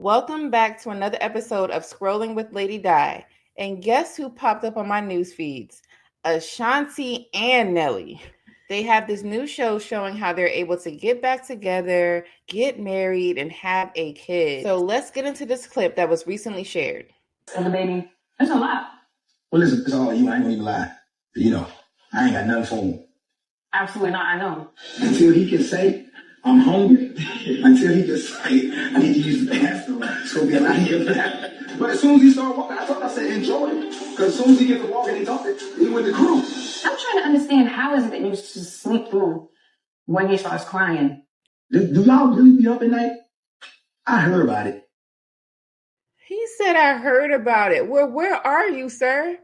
Welcome back to another episode of Scrolling with Lady Di. And guess who popped up on my news feeds? Ashanti and Nelly. They have this new show showing how they're able to get back together, get married, and have a kid. So let's get into this clip that was recently shared. And the baby, that's a lot. Well, listen, it's all you. I ain't gonna even lie. I ain't got nothing for him. Absolutely not, I know. Until he can say, I'm hungry. Until he can say, I need to use the bathroom. It's gonna be a lot easier. But as soon as he started walking, I said, enjoy it. Because as soon as he gets to walking and talking, he with the crew. I'm trying to understand, how is it that you just sleep through when he starts crying? Do y'all really be up at night? I heard about it. He said, I heard about it. Well, where are you, sir?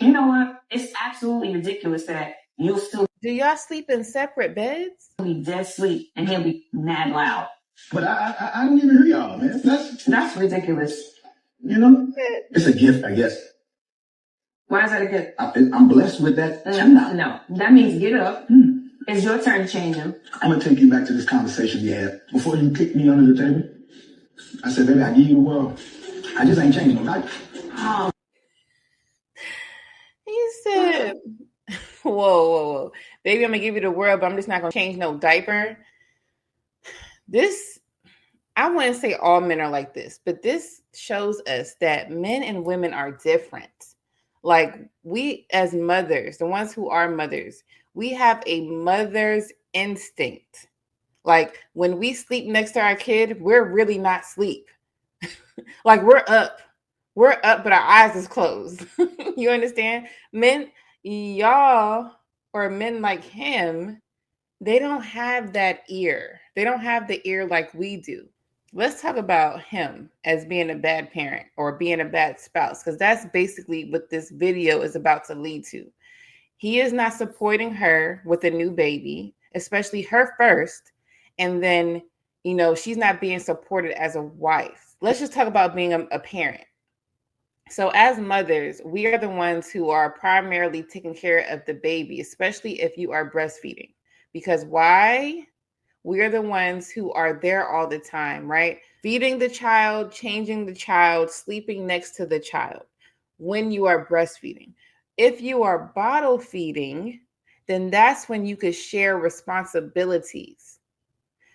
You know what? It's absolutely ridiculous that you'll still Do y'all sleep in separate beds? be dead asleep and he'll be mad loud. But I don't even hear y'all, man. That's ridiculous. It's a gift, I guess. Why is that a gift? I'm blessed with that. No. That means get up. It's your turn to change him. I'm going to take you back to this conversation we had before you kicked me under the table. I said, baby, I give you the world. I just ain't changing no diaper. Oh. He said, whoa. Baby, I'm going to give you the world, but I'm just not going to change no diaper. I wouldn't say all men are like this, but this shows us that men and women are different. Like, we as mothers, the ones who are mothers, we have a mother's instinct. Like, when we sleep next to our kid, we're really not asleep. Like, we're up, but our eyes is closed. You understand? Men, y'all, or men like him, they don't have that ear. They don't have the ear like we do. Let's talk about him as being a bad parent or being a bad spouse, because that's basically what this video is about to lead to. He is not supporting her with a new baby, especially her first. And then, she's not being supported as a wife. Let's just talk about being a parent. So as mothers, we are the ones who are primarily taking care of the baby, especially if you are breastfeeding. Because why? We're the ones who are there all the time, right? Feeding the child, changing the child, sleeping next to the child when you are breastfeeding. If you are bottle feeding, then that's when you could share responsibilities.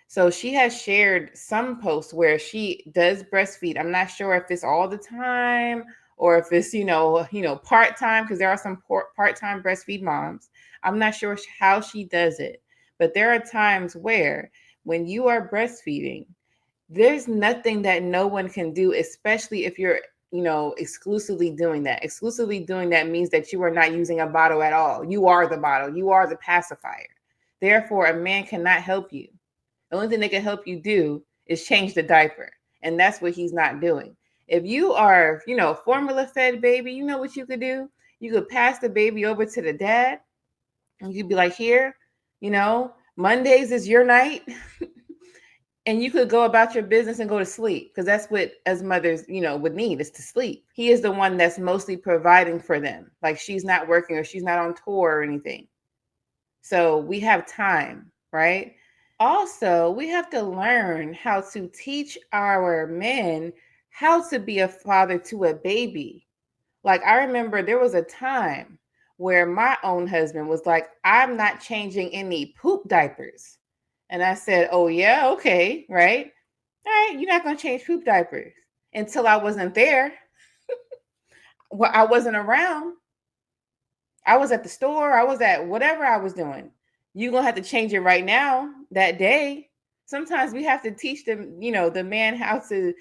So she has shared some posts where she does breastfeed. I'm not sure if it's all the time or if it's, part-time, because there are some part-time breastfeed moms. I'm not sure how she does it. But there are times where when you are breastfeeding, there's nothing that no one can do, especially if you're, exclusively doing that. Exclusively doing that means that you are not using a bottle at all. You are the bottle. You are the pacifier. Therefore, a man cannot help you. The only thing they can help you do is change the diaper. And that's what he's not doing. If you are, formula fed baby, you know what you could do? You could pass the baby over to the dad and you'd be like, here, Mondays is your night. And you could go about your business and go to sleep, because that's what as mothers, would need, is to sleep. He is the one that's mostly providing for them. Like, she's not working or she's not on tour or anything. So we have time, right? Also, we have to learn how to teach our men how to be a father to a baby. Like, I remember there was a time where my own husband was like, I'm not changing any poop diapers. And I said, oh, yeah, okay, right? All right, you're not going to change poop diapers until I wasn't there. Well, I wasn't around. I was at the store. I was at whatever I was doing. You're going to have to change it right now, that day. Sometimes we have to teach them, the man how to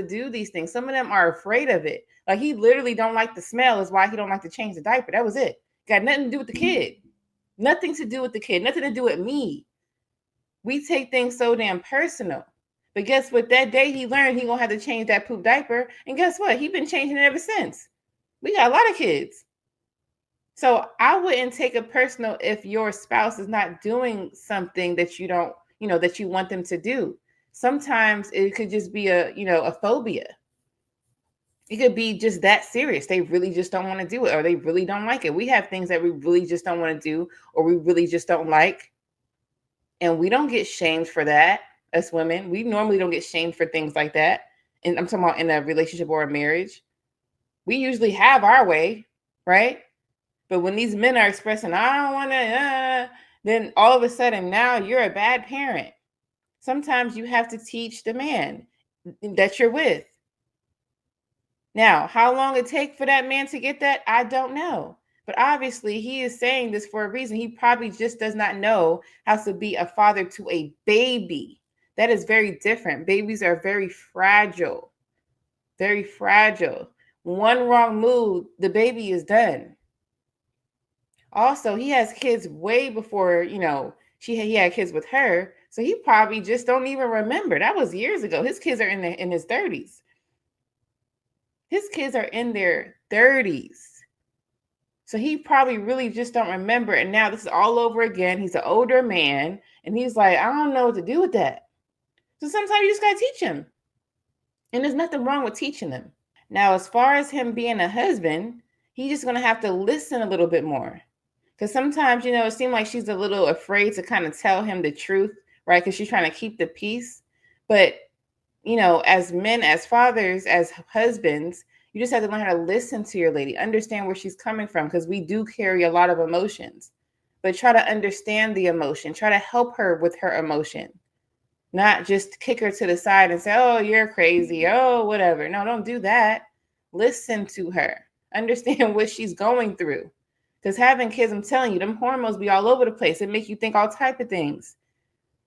do these things. Some of them are afraid of it. Like, he literally don't like the smell is why he don't like to change the diaper. That was it. Got nothing to do with the kid. Nothing to do with the kid. Nothing to do with me. We take things so damn personal. But guess what? That day he learned he gonna have to change that poop diaper. And guess what? He been changing it ever since. We got a lot of kids. So I wouldn't take it personal if your spouse is not doing something that you don't, that you want them to do. Sometimes it could just be a phobia. It could be just that serious. They really just don't want to do it, or they really don't like it. We have things that we really just don't want to do, or we really just don't like. And we don't get shamed for that. us women. We normally don't get shamed for things like that. And I'm talking about in a relationship or a marriage. We usually have our way, right? But when these men are expressing, I don't want to, then all of a sudden now you're a bad parent. Sometimes you have to teach the man that you're with. Now, how long it take for that man to get that, I don't know. But obviously, he is saying this for a reason. He probably just does not know how to be a father to a baby. That is very different. Babies are very fragile. Very fragile. One wrong move, the baby is done. Also, he has kids way before, he had kids with her. So he probably just don't even remember. That was years ago. His kids are in his 30s. His kids are in their 30s. So he probably really just don't remember. And now this is all over again. He's an older man. And he's like, I don't know what to do with that. So sometimes you just got to teach him. And there's nothing wrong with teaching him. Now, as far as him being a husband, he's just going to have to listen a little bit more. Because sometimes, it seems like she's a little afraid to kind of tell him the truth, right? Because she's trying to keep the peace. But, as men, as fathers, as husbands, you just have to learn how to listen to your lady, understand where she's coming from, because we do carry a lot of emotions. But try to understand the emotion. Try to help her with her emotion. Not just kick her to the side and say, oh, you're crazy. Oh, whatever. No, don't do that. Listen to her. Understand what she's going through. Because having kids, I'm telling you, them hormones be all over the place. It make you think all type of things,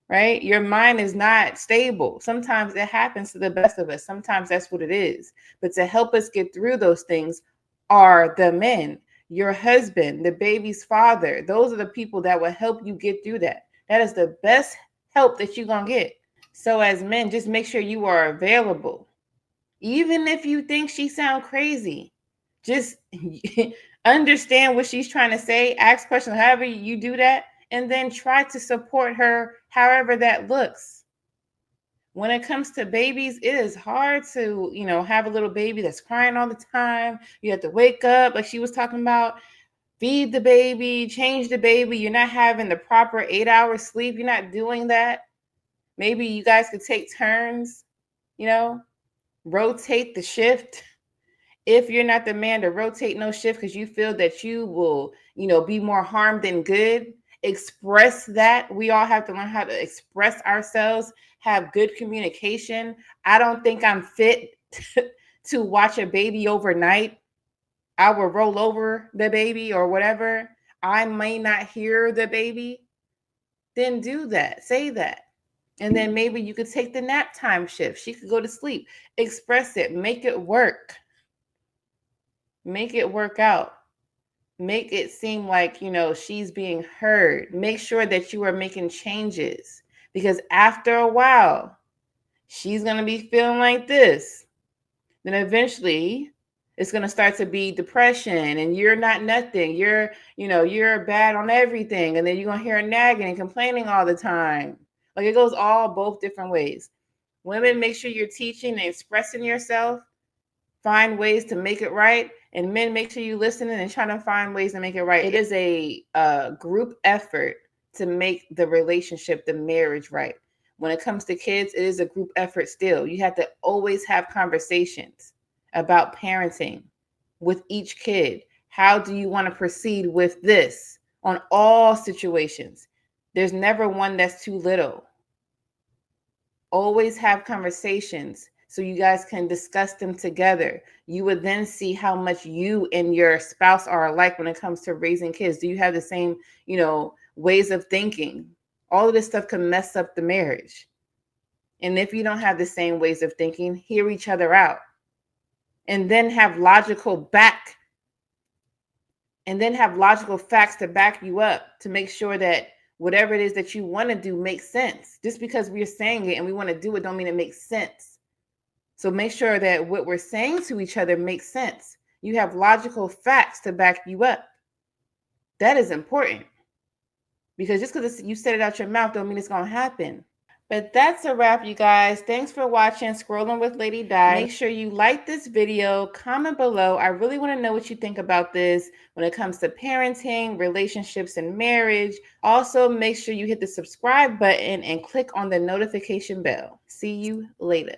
right? Your mind is not stable. Sometimes it happens to the best of us. Sometimes that's what it is. But to help us get through those things are the men, your husband, the baby's father. Those are the people that will help you get through that. That is the best help that you're going to get. So as men, just make sure you are available. Even if you think she sounds crazy, just understand what she's trying to say, ask questions, however you do that, and then try to support her however that looks. When it comes to babies, it is hard to, have a little baby that's crying all the time. You have to wake up, like she was talking about, feed the baby, change the baby. You're not having the proper 8-hour sleep. You're not doing that. Maybe you guys could take turns, rotate the shift. If you're not the man to rotate no shift because you feel that you will, be more harm than good, express that. We all have to learn how to express ourselves, have good communication. I don't think I'm fit to watch a baby overnight. I will roll over the baby or whatever. I may not hear the baby. Then do that. Say that. And then maybe you could take the nap time shift. She could go to sleep. Express it. Make it work. Make it work out. Make it seem like, she's being heard. Make sure that you are making changes. Because after a while, she's going to be feeling like this. Then eventually, it's going to start to be depression and you're not nothing. You're bad on everything. And then you're going to hear her nagging and complaining all the time. Like it goes all both different ways. Women, make sure you're teaching and expressing yourself. Find ways to make it right. And men, make sure you listening and trying to find ways to make it right. It is a group effort to make the relationship, the marriage right. When it comes to kids, it is a group effort still. You have to always have conversations about parenting with each kid. How do you want to proceed with this on all situations? There's never one that's too little. Always have conversations so you guys can discuss them together. You would then see how much you and your spouse are alike when it comes to raising kids. Do you have the same, ways of thinking? All of this stuff can mess up the marriage. And if you don't have the same ways of thinking, hear each other out. And then have logical facts to back you up to make sure that whatever it is that you want to do makes sense. Just because we're saying it and we want to do it don't mean it makes sense. So make sure that what we're saying to each other makes sense. You have logical facts to back you up. That is important. Because just because you said it out your mouth don't mean it's going to happen. But that's a wrap, you guys. Thanks for watching Scrolling with Lady Di. Make sure you like this video, comment below. I really want to know what you think about this when it comes to parenting, relationships, and marriage. Also, make sure you hit the subscribe button and click on the notification bell. See you later.